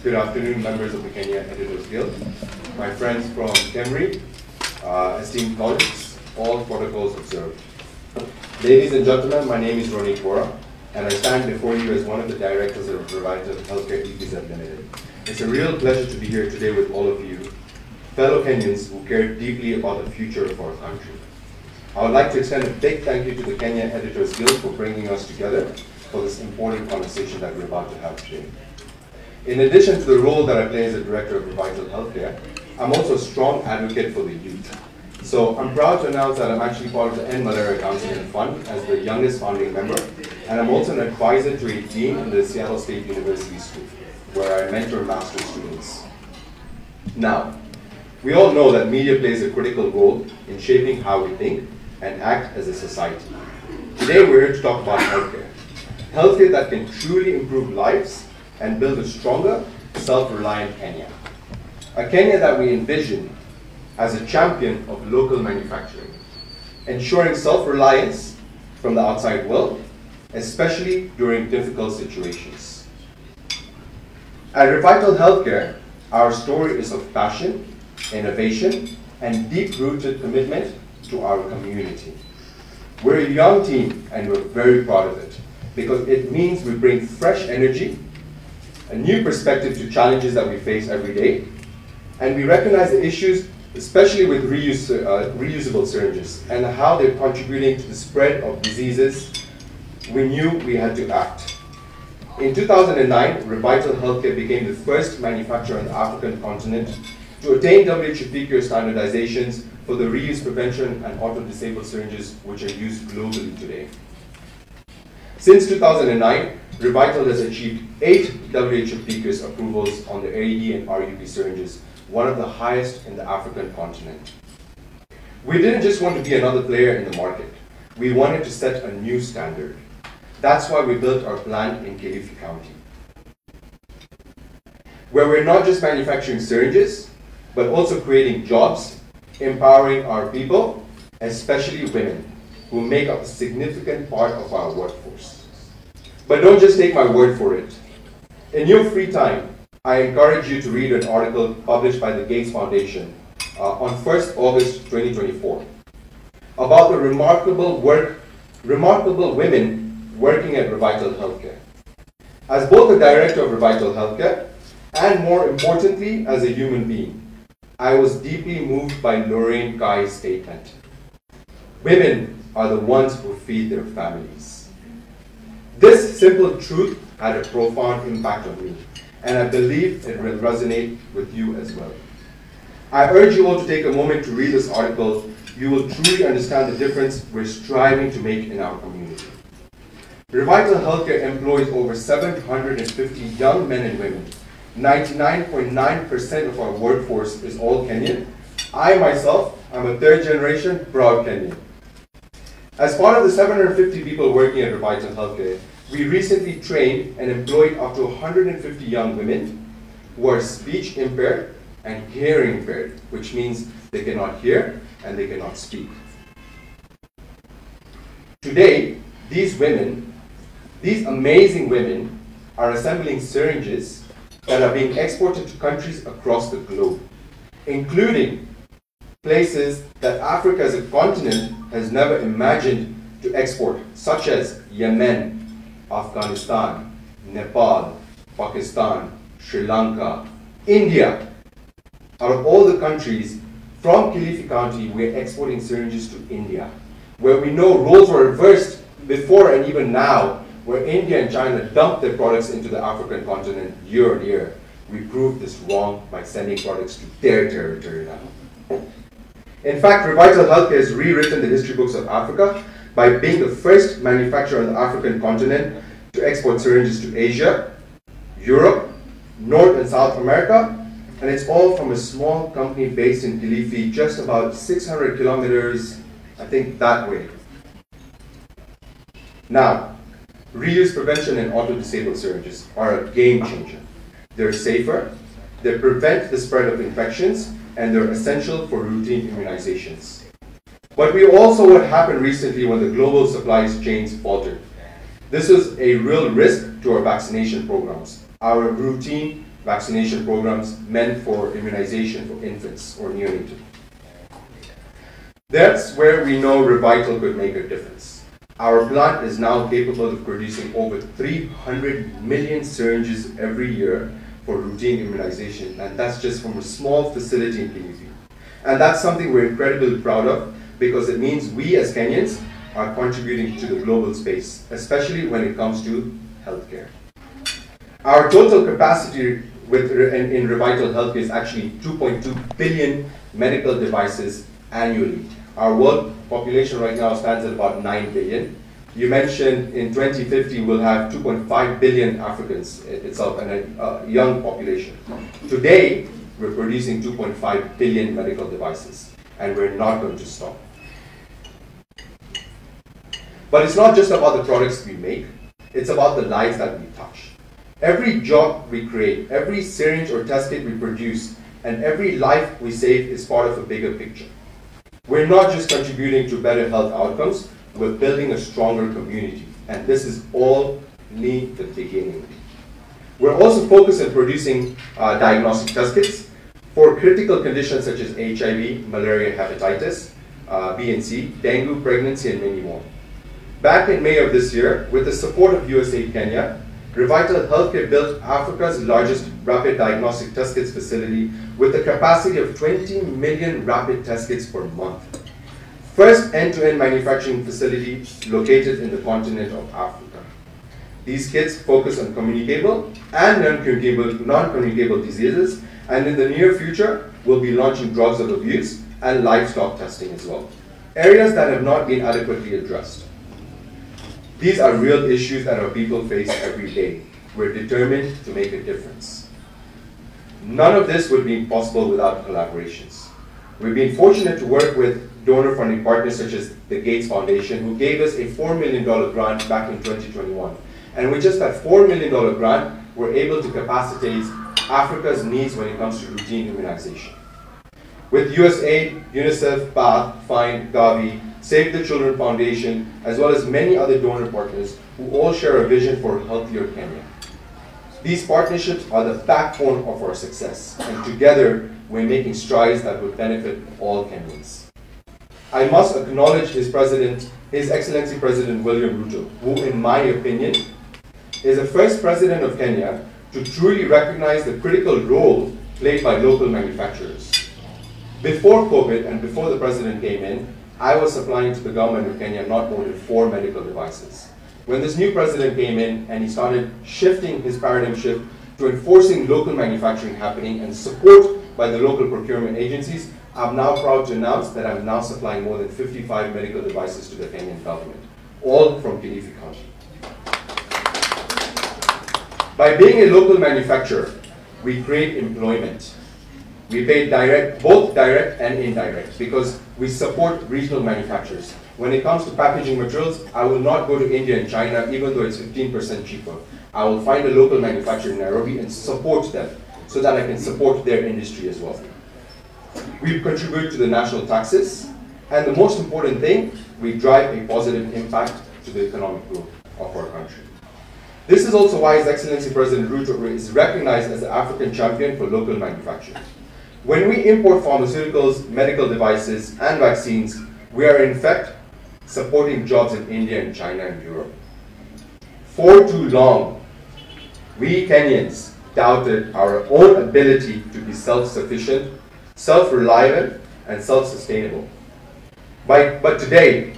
Good afternoon, members of the Kenya Editors Guild, my friends from KEMRI, esteemed colleagues, all protocols observed. Ladies and gentlemen, my name is Roneek Vora, and I stand before you as one of the directors of Revital Health Care Limited. It's a real pleasure to be here today with all of you, fellow Kenyans who care deeply about the future of our country. I would like to extend a big thank you to the Kenya Editors Guild for bringing us together for this important conversation that we're about to have today. In addition to the role that I play as a director of Revital Health Care, I'm also a strong advocate for the youth. So I'm proud to announce that I'm actually part of the End Malaria Counseling Fund as the youngest founding member, and I'm also an advisor to a dean in the Seattle State University School, where I mentor master's students. Now, we all know that media plays a critical role in shaping how we think and act as a society. Today we're here to talk about healthcare. Healthcare that can truly improve lives and build a stronger, self-reliant Kenya. A Kenya that we envision as a champion of local manufacturing, ensuring self-reliance from the outside world, especially during difficult situations. At Revital Healthcare, our story is of passion, innovation, and deep-rooted commitment to our community. We're a young team, and we're very proud of it, because it means we bring fresh energy, a new perspective to challenges that we face every day, and we recognize the issues, especially with reusable syringes, and how they're contributing to the spread of diseases. We knew we had to act. In 2009, Revital Healthcare became the first manufacturer on the African continent to attain WHO PQ standardizations for the reuse prevention and auto-disabled syringes which are used globally today. Since 2009, Revital has achieved 8 WHO PQ approvals on the AED and RUP syringes, one of the highest in the African continent. We didn't just want to be another player in the market. We wanted to set a new standard. That's why we built our plant in Kilifi County, where we're not just manufacturing syringes, but also creating jobs, empowering our people, especially women, who make up a significant part of our workforce. But don't just take my word for it. In your free time, I encourage you to read an article published by the Gates Foundation on 1st August 2024 about the remarkable women working at Revital Healthcare. As both the director of Revital Healthcare and, more importantly, as a human being, I was deeply moved by Lorraine Kai's statement. Women are the ones who feed their families. This simple truth had a profound impact on me, and I believe it will resonate with you as well. I urge you all to take a moment to read this article. You will truly understand the difference we're striving to make in our community. Revital Healthcare employs over 750 young men and women. 99.9% of our workforce is all Kenyan. I myself am a third-generation proud Kenyan. As part of the 750 people working at Revital Healthcare, we recently trained and employed up to 150 young women who are speech impaired and hearing impaired, which means they cannot hear and they cannot speak. Today, these amazing women, are assembling syringes that are being exported to countries across the globe, including places that Africa as a continent has never imagined to export, such as Yemen, Afghanistan, Nepal, Pakistan, Sri Lanka, India. Out of all the countries, from Kilifi County, we're exporting syringes to India, where we know roles were reversed before and even now, where India and China dump their products into the African continent year on year. We proved this wrong by sending products to their territory now. In fact, Revital Healthcare has rewritten the history books of Africa by being the first manufacturer on the African continent to export syringes to Asia, Europe, North and South America, and it's all from a small company based in Kilifi, just about 600 kilometers, I think, that way. Now, reuse prevention and auto-disabled syringes are a game changer. They're safer, they prevent the spread of infections, and they're essential for routine immunizations. But we all saw what happened recently when the global supply chains faltered. This was a real risk to our vaccination programs, our routine vaccination programs meant for immunization for infants or neonatal. That's where we know Revital could make a difference. Our plant is now capable of producing over 300 million syringes every year for routine immunization, and that's just from a small facility in Kilifi. And that's something we're incredibly proud of, because it means we as Kenyans are contributing to the global space, especially when it comes to healthcare. Our total capacity in Revital Health Care is actually 2.2 billion medical devices annually. Our world population right now stands at about 9 billion. You mentioned in 2050 we'll have 2.5 billion Africans itself and a young population. Today, we're producing 2.5 billion medical devices, and we're not going to stop. But it's not just about the products we make, it's about the lives that we touch. Every job we create, every syringe or test kit we produce, and every life we save is part of a bigger picture. We're not just contributing to better health outcomes, we're building a stronger community, and this is only the beginning. We're also focused on producing diagnostic test kits for critical conditions such as HIV, malaria, hepatitis, B and C, dengue, pregnancy, and many more. Back in May of this year, with the support of USAID Kenya, Revital Health Care built Africa's largest rapid diagnostic test kits facility with a capacity of 20 million rapid test kits per month. First end-to-end manufacturing facility located in the continent of Africa. These kits focus on communicable and non-communicable diseases, and in the near future, we'll be launching drugs of abuse and livestock testing as well, areas that have not been adequately addressed. These are real issues that our people face every day. We're determined to make a difference. None of this would be possible without collaborations. We've been fortunate to work with donor funding partners such as the Gates Foundation, who gave us a $4 million grant back in 2021. And with just that $4 million grant, we're able to capacitate Africa's needs when it comes to routine immunization. With USAID, UNICEF, BATH, FIND, Gavi, Save the Children Foundation, as well as many other donor partners who all share a vision for a healthier Kenya. These partnerships are the backbone of our success, and together we're making strides that will benefit all Kenyans. I must acknowledge His Excellency President William Ruto, who in my opinion is the first president of Kenya to truly recognize the critical role played by local manufacturers. Before COVID and before the president came in, I was supplying to the government of Kenya not more than 4 medical devices. When this new president came in and he started shifting his paradigm shift to enforcing local manufacturing happening and support by the local procurement agencies, I'm now proud to announce that I'm now supplying more than 55 medical devices to the Kenyan government, all from Kilifi County. By being a local manufacturer, we create employment. We pay both direct and indirect, because we support regional manufacturers. When it comes to packaging materials, I will not go to India and China, even though it's 15% cheaper. I will find a local manufacturer in Nairobi and support them, so that I can support their industry as well. We contribute to the national taxes, and the most important thing, we drive a positive impact to the economic growth of our country. This is also why His Excellency President Ruto is recognized as the African champion for local manufacturing. When we import pharmaceuticals, medical devices, and vaccines, we are in fact supporting jobs in India and China and Europe. For too long, we Kenyans doubted our own ability to be self-sufficient, self-reliant, and self-sustainable. But today,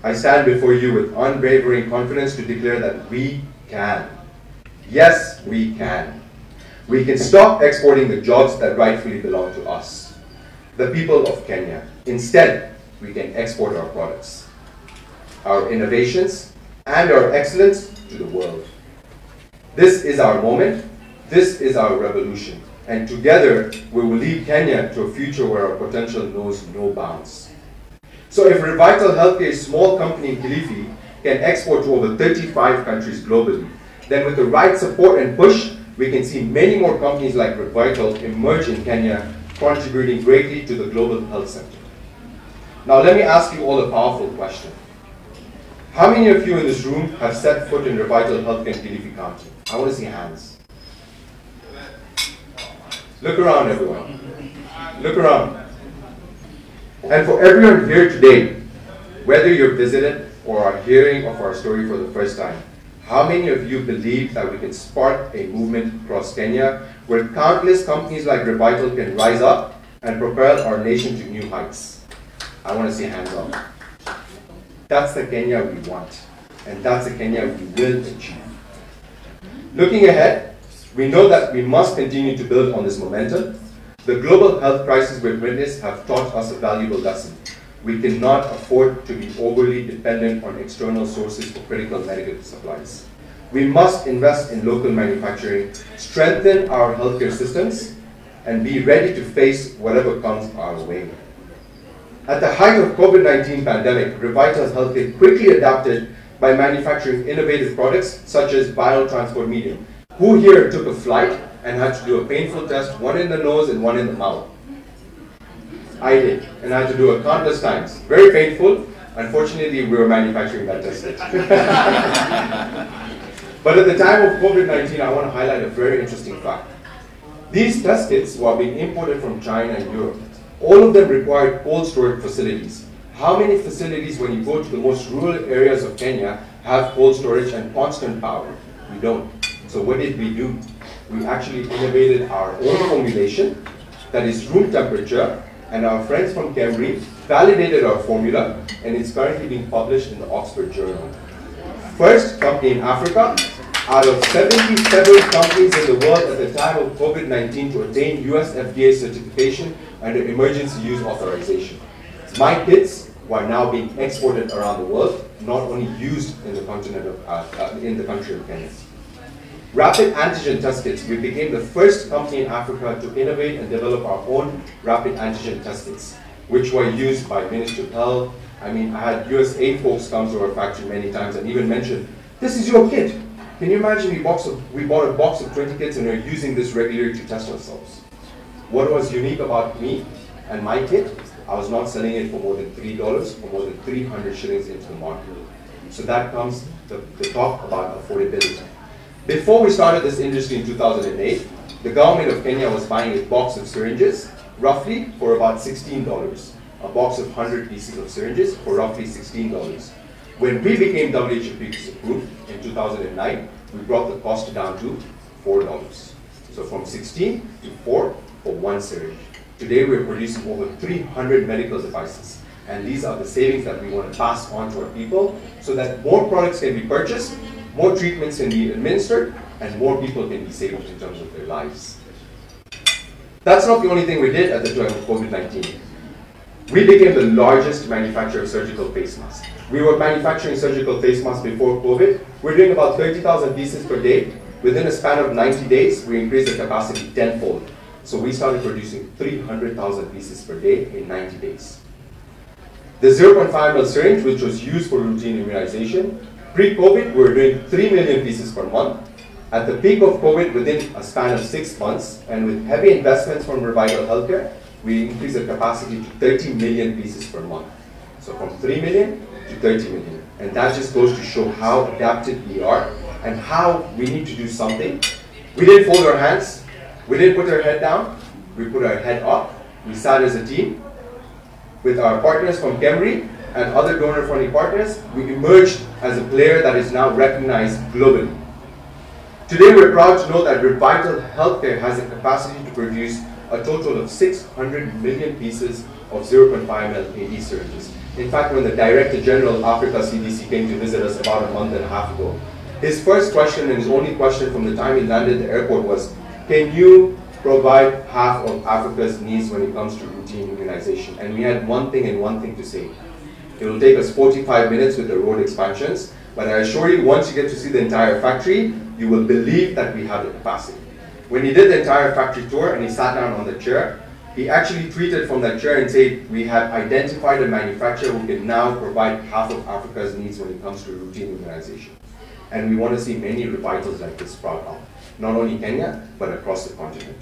I stand before you with unwavering confidence to declare that we can. Yes, we can. We can stop exporting the jobs that rightfully belong to us, the people of Kenya. Instead, we can export our products, our innovations, and our excellence to the world. This is our moment. This is our revolution. And together, we will lead Kenya to a future where our potential knows no bounds. So if Revital Health Care, a small company in Kilifi, can export to over 35 countries globally, then with the right support and push, we can see many more companies like Revital emerge in Kenya, contributing greatly to the global health sector. Now let me ask you all a powerful question. How many of you in this room have set foot in Revital Health Care in Kilifi County? I want to see hands. Look around, everyone. Look around. And for everyone here today, whether you're visited or are hearing of our story for the first time, how many of you believe that we can spark a movement across Kenya where countless companies like Revital can rise up and propel our nation to new heights? I want to see hands up. That's the Kenya we want, and that's the Kenya we will achieve. Looking ahead, we know that we must continue to build on this momentum. The global health crisis we've witnessed have taught us a valuable lesson. We cannot afford to be overly dependent on external sources for critical medical supplies. We must invest in local manufacturing, strengthen our healthcare systems, and be ready to face whatever comes our way. At the height of COVID-19 pandemic, Revital Health Care quickly adapted by manufacturing innovative products such as biotransport medium. Who here took a flight and had to do a painful test, one in the nose and one in the mouth? I did, and I had to do it countless times. Very painful. Unfortunately, we were manufacturing that test kit. But at the time of COVID-19, I want to highlight a very interesting fact. These test kits were being imported from China and Europe. All of them required cold storage facilities. How many facilities, when you go to the most rural areas of Kenya, have cold storage and constant power? We don't. So what did we do? We actually innovated our own formulation that is room temperature, and our friends from Kenya validated our formula, and it's currently being published in the Oxford Journal. First company in Africa, out of 77 companies in the world at the time of COVID-19 to attain US FDA certification under emergency use authorization. My kits are now being exported around the world, not only used in the continent of, in the country of Kenya. Rapid antigen test kits. We became the first company in Africa to innovate and develop our own rapid antigen test kits, which were used by Ministry of Health. I mean, I had USAID folks come to our factory many times and even mentioned, this is your kit. Can you imagine we bought a box of 20 kits and we're using this regularly to test ourselves? What was unique about me and my kit? I was not selling it for more than $3 or more than 300 shillings into the market. So that comes to talk about affordability. Before we started this industry in 2008, the government of Kenya was buying a box of syringes, roughly for about $16. A box of 100 pieces of syringes for roughly $16. When we became WHO approved in 2009, we brought the cost down to $4. So from 16 to 4 for one syringe. Today we're producing over 300 medical devices. And these are the savings that we want to pass on to our people so that more products can be purchased, more treatments can be administered, and more people can be saved in terms of their lives. That's not the only thing we did at the time of COVID-19. We became the largest manufacturer of surgical face masks. We were manufacturing surgical face masks before COVID. We're doing about 30,000 pieces per day. Within a span of 90 days, we increased the capacity tenfold. So we started producing 300,000 pieces per day in 90 days. The 0.5 ml syringe, which was used for routine immunization, pre-COVID, we were doing 3 million pieces per month. At the peak of COVID, within a span of 6 months, and with heavy investments from Revital Health Care, we increased the capacity to 30 million pieces per month. So from 3 million to 30 million. And that just goes to show how adaptive we are and how we need to do something. We didn't fold our hands. We didn't put our head down. We put our head up. We sat as a team with our partners from Kenya and other donor-friendly partners. We emerged as a player that is now recognized globally. Today, we're proud to know that Revital Health Care has the capacity to produce a total of 600 million pieces of 0.5 ml AD syringes. In fact, when the Director General of Africa CDC came to visit us about a month and a half ago, his first question and his only question from the time he landed at the airport was, can you provide half of Africa's needs when it comes to routine immunization? And we had one thing and one thing to say. It will take us 45 minutes with the road expansions, but I assure you, once you get to see the entire factory, you will believe that we have the capacity. When he did the entire factory tour and he sat down on the chair, he actually tweeted from that chair and said, we have identified a manufacturer who can now provide half of Africa's needs when it comes to routine immunization. And we want to see many revitals like this sprout up, not only Kenya, but across the continent.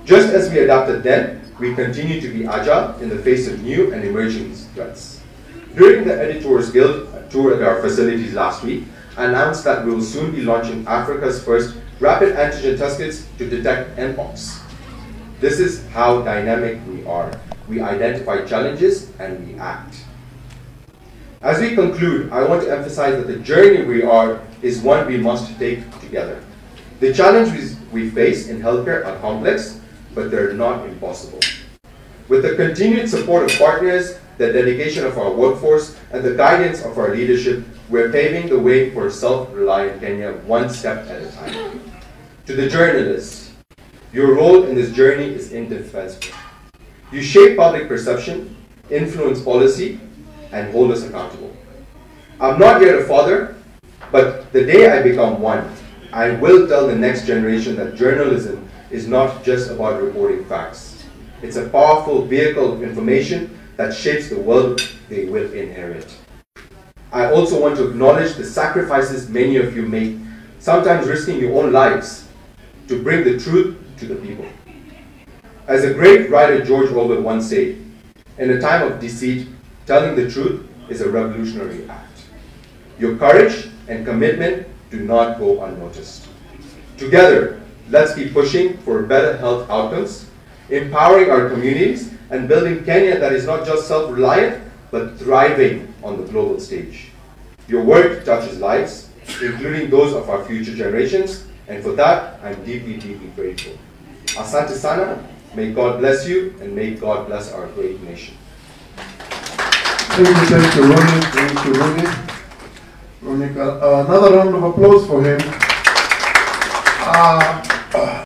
Just as we adapted then, we continue to be agile in the face of new and emerging threats. During the Editors Guild tour at our facilities last week, I announced that we will soon be launching Africa's first rapid antigen test kits to detect Mpox. This is how dynamic we are. We identify challenges and we act. As we conclude, I want to emphasize that the journey we are is one we must take together. The challenges we face in healthcare are complex, but they're not impossible. With the continued support of partners, the dedication of our workforce, and the guidance of our leadership, we're paving the way for a self-reliant Kenya one step at a time. To the journalists, your role in this journey is indispensable. You shape public perception, influence policy, and hold us accountable. I'm not yet a father, but the day I become one, I will tell the next generation that journalism is not just about reporting facts. It's a powerful vehicle of information that shapes the world they will inherit. I also want to acknowledge the sacrifices many of you make, sometimes risking your own lives, to bring the truth to the people. As the great writer George Orwell once said, in a time of deceit, telling the truth is a revolutionary act. Your courage and commitment do not go unnoticed. Together, let's keep pushing for better health outcomes, empowering our communities, and building Kenya that is not just self-reliant, but thriving on the global stage. Your work touches lives, including those of our future generations, and for that, I'm deeply, deeply grateful. Asante sana, may God bless you, and may God bless our great nation. Thank you, Roneek. Thank you, Roneek. Roneek, another round of applause for him.